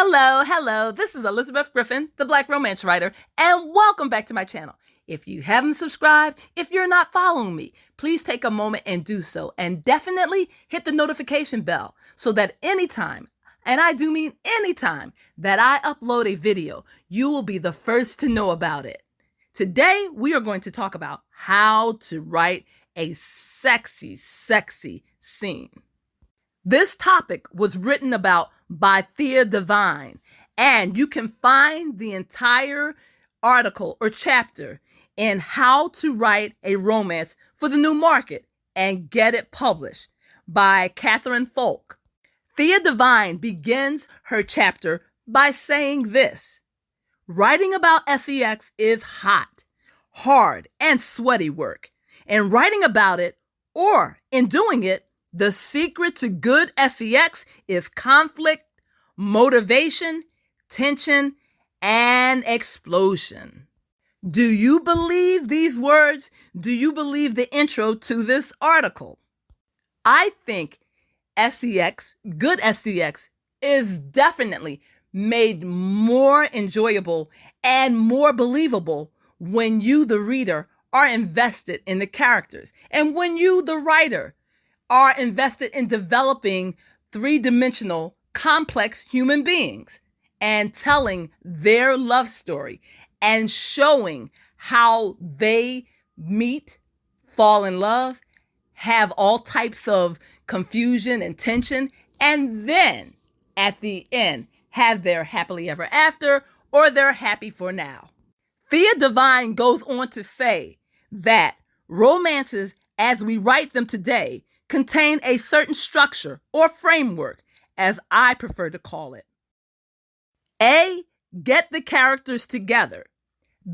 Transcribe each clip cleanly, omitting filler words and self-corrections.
Hello. This is Elizabeth Griffin, the Black Romance Writer, and welcome back to my channel. If you haven't subscribed, if you're not following me, please take a moment and do so. And definitely hit the notification bell so that anytime, and I do mean anytime, that I upload a video, you will be the first to know about it. Today, we are going to talk about how to write a sexy scene. This topic was written about by Thea Devine, and you can find the entire article or chapter in How to Write a Romance for the New Market and Get It Published by Catherine Folk. Thea Devine begins her chapter by saying this: writing about sex is hot, hard, and sweaty work, and writing about it, or in doing it, the secret to good sex is conflict, motivation, tension, and explosion. Do you believe these words? Do you believe the intro to this article? I think sex, good sex, is definitely made more enjoyable and more believable when you, the reader, are invested in the characters, and when you, the writer, are invested in developing three-dimensional, complex human beings and telling their love story and showing how they meet, fall in love, have all types of confusion and tension, and then at the end have their happily ever after or their happy for now. Thea Devine goes on to say that romances as we write them today contain a certain structure or framework, as I prefer to call it. A, get the characters together.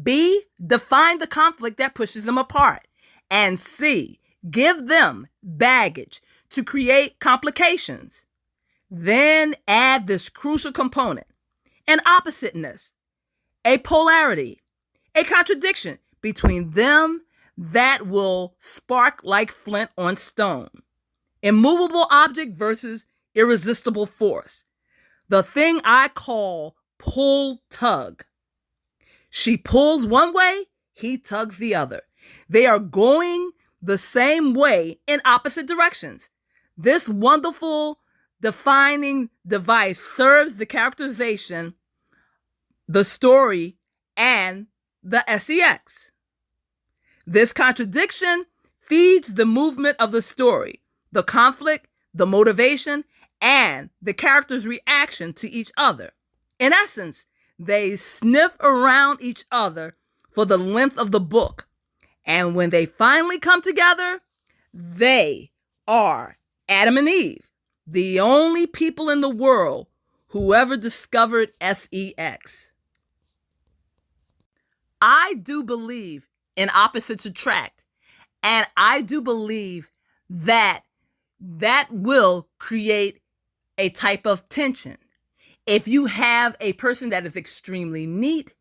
B, define the conflict that pushes them apart. And C, give them baggage to create complications. Then add this crucial component: an oppositeness, a polarity, a contradiction between them that will spark like flint on stone. Immovable object versus irresistible force. The thing I call pull-tug. She pulls one way, he tugs the other. They are going the same way in opposite directions. This wonderful defining device serves the characterization, the story, and the sex. This contradiction feeds the movement of the story, the conflict, the motivation, and the character's reaction to each other. In essence, they sniff around each other for the length of the book. And when they finally come together, they are Adam and Eve, the only people in the world who ever discovered sex. I do believe in opposites attract, and I do believe that will create a type of tension. If you have a person that is extremely neat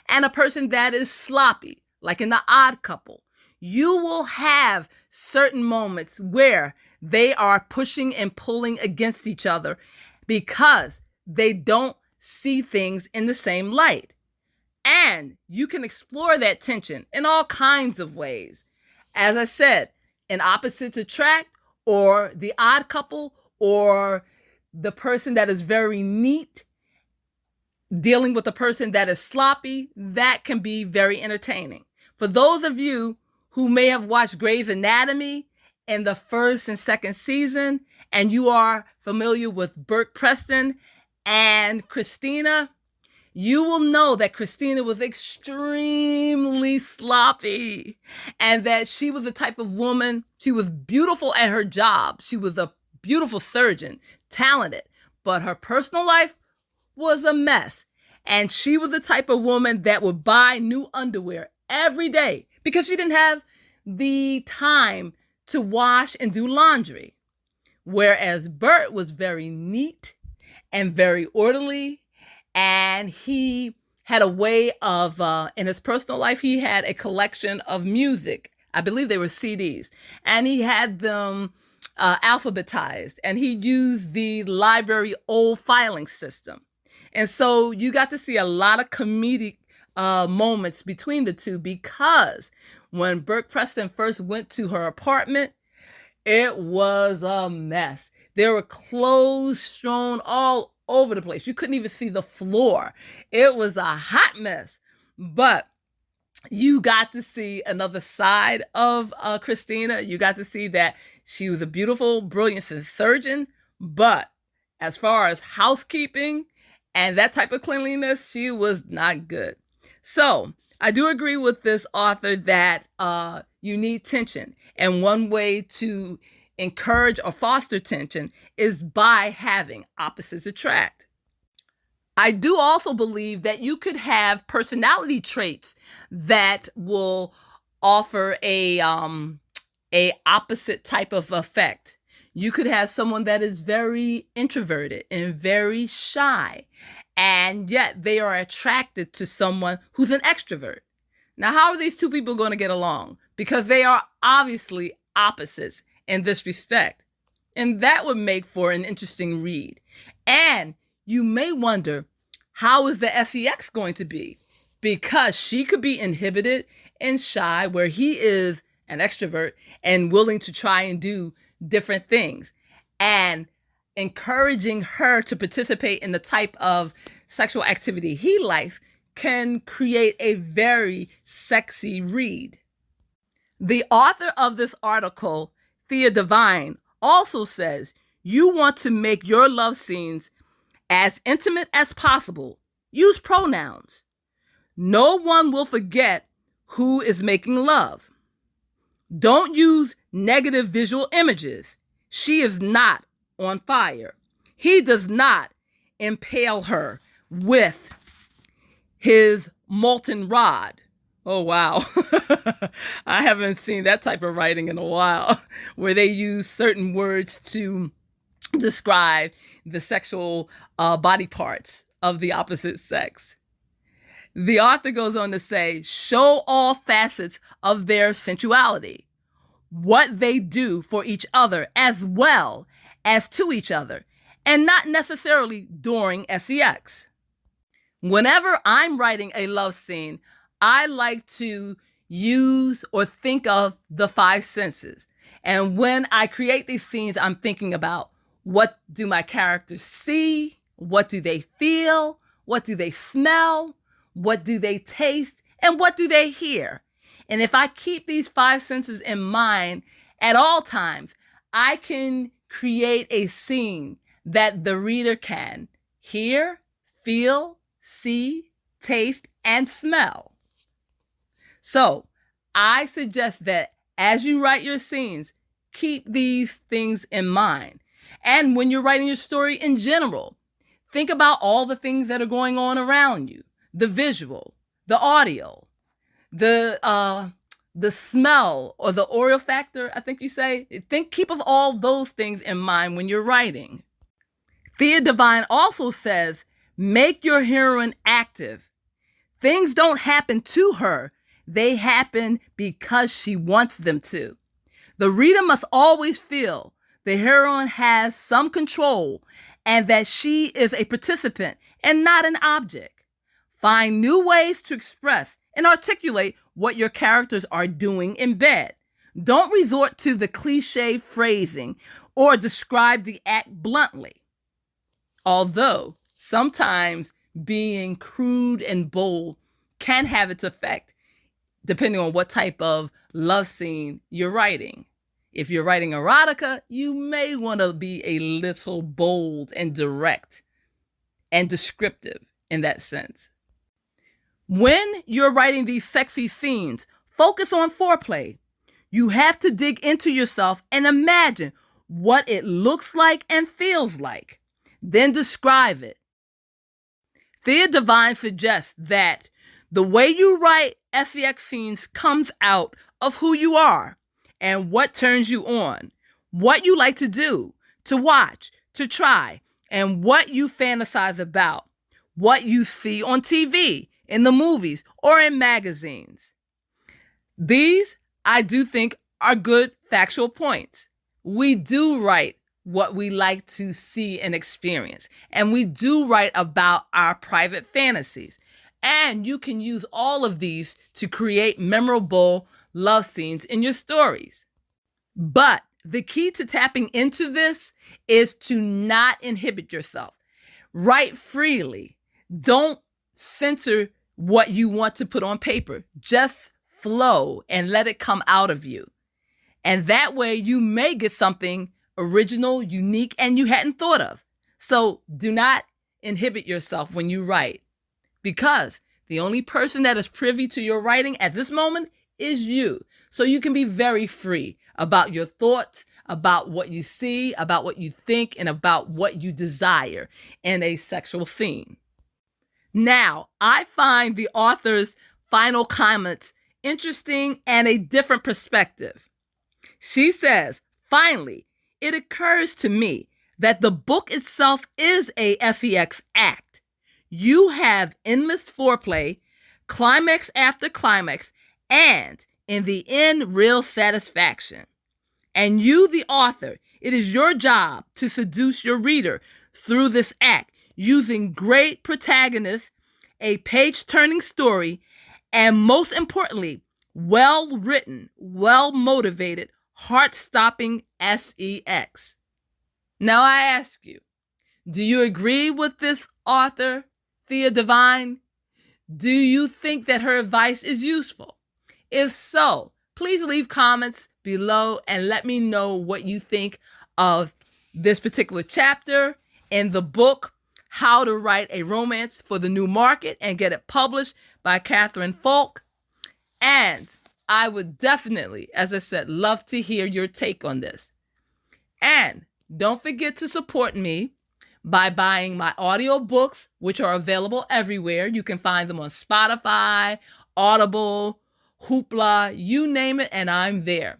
and a person that is sloppy, like in The Odd Couple, you will have certain moments where they are pushing and pulling against each other because they don't see things in the same light. And you can explore that tension in all kinds of ways. As I said, in opposites attract, or The Odd Couple, or the person that is very neat dealing with a person that is sloppy, that can be very entertaining. For those of you who may have watched Grey's Anatomy in the first and second season, and you are familiar with Burt Preston and Christina, you will know that Christina was extremely sloppy and that she was the type of woman, she was beautiful at her job. She was a beautiful surgeon, talented, but her personal life was a mess. And she was the type of woman that would buy new underwear every day because she didn't have the time to wash and do laundry. Whereas Bert was very neat and very orderly, and he had a way of, in his personal life, he had a collection of music. I believe they were CDs, and he had them alphabetized, and he used the library old filing system. And so you got to see a lot of comedic moments between the two, because when Burke Preston first went to her apartment, it was a mess. There were clothes strewn all over the place. You couldn't even see the floor. It was a hot mess. But you got to see another side of Christina. You got to see that she was a beautiful, brilliant surgeon. But as far as housekeeping and that type of cleanliness, she was not good. So I do agree with this author that you need tension. And one way to encourage or foster tension is by having opposites attract. I do also believe that you could have personality traits that will offer a opposite type of effect. You could have someone that is very introverted and very shy, and yet they are attracted to someone who's an extrovert. Now, how are these two people going to get along? Because they are obviously opposites in this respect. And that would make for an interesting read. And you may wonder, how is the sex going to be? Because she could be inhibited and shy, where he is an extrovert and willing to try and do different things. And encouraging her to participate in the type of sexual activity he likes can create a very sexy read. The author of this article, Thea Devine, also says you want to make your love scenes as intimate as possible. Use pronouns. No one will forget who is making love. Don't use negative visual images. She is not on fire. He does not impale her with his molten rod. Oh, wow. I haven't seen that type of writing in a while, where they use certain words to describe the sexual body parts of the opposite sex. The author goes on to say, show all facets of their sensuality, what they do for each other as well as to each other, and not necessarily during sex. Whenever I'm writing a love scene, I like to use or think of the five senses. And when I create these scenes, I'm thinking about, what do my characters see? What do they feel? What do they smell? What do they taste? And what do they hear? And if I keep these five senses in mind at all times, I can create a scene that the reader can hear, feel, see, taste, and smell. So I suggest that as you write your scenes, keep these things in mind. And when you're writing your story in general, think about all the things that are going on around you. The visual, the audio, the smell, or the oral factor, I think you say. Keep of all those things in mind when you're writing. Thea Devine also says, make your heroine active. Things don't happen to her. They happen because she wants them to. The reader must always feel the heroine has some control and that she is a participant and not an object. Find new ways to express and articulate what your characters are doing in bed. Don't resort to the cliche phrasing or describe the act bluntly. Although sometimes being crude and bold can have its effect, depending on what type of love scene you're writing. If you're writing erotica, you may want to be a little bold and direct and descriptive in that sense. When you're writing these sexy scenes, focus on foreplay. You have to dig into yourself and imagine what it looks like and feels like. Then describe it. Thea Devine suggests that the way you write sex scenes comes out of who you are and what turns you on, what you like to do, to watch, to try, and what you fantasize about, what you see on TV, in the movies, or in magazines. These, I do think, are good factual points. We do write what we like to see and experience. And we do write about our private fantasies. And you can use all of these to create memorable love scenes in your stories. But the key to tapping into this is to not inhibit yourself. Write freely. Don't censor what you want to put on paper. Just flow and let it come out of you. And that way you may get something original, unique, and you hadn't thought of. So do not inhibit yourself when you write, because the only person that is privy to your writing at this moment is you. So you can be very free about your thoughts, about what you see, about what you think, and about what you desire in a sexual theme. Now, I find the author's final comments interesting and a different perspective. She says, "Finally, it occurs to me that the book itself is a sex act. You have endless foreplay, climax after climax, and in the end, real satisfaction. And you, the author, it is your job to seduce your reader through this act, using great protagonists, a page-turning story, and most importantly, well-written, well-motivated, heart-stopping sex." Now I ask you, do you agree with this author, Thea Devine? Do you think that her advice is useful? If so, please leave comments below and let me know what you think of this particular chapter in the book, How to Write a Romance for the New Market and Get It Published by Catherine Falk. And I would definitely, as I said, love to hear your take on this. And don't forget to support me by buying my audiobooks, which are available everywhere. You can find them on Spotify, Audible, Hoopla, you name it, and I'm there.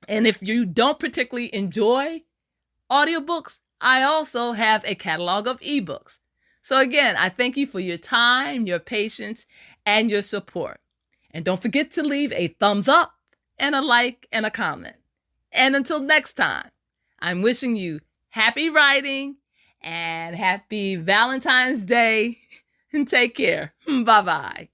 And if you don't particularly enjoy audiobooks, I also have a catalog of ebooks. So again, I thank you for your time, your patience, and your support. And don't forget to leave a thumbs up and a like and a comment. And until next time, I'm wishing you happy writing and happy Valentine's Day. And take care. Bye-bye.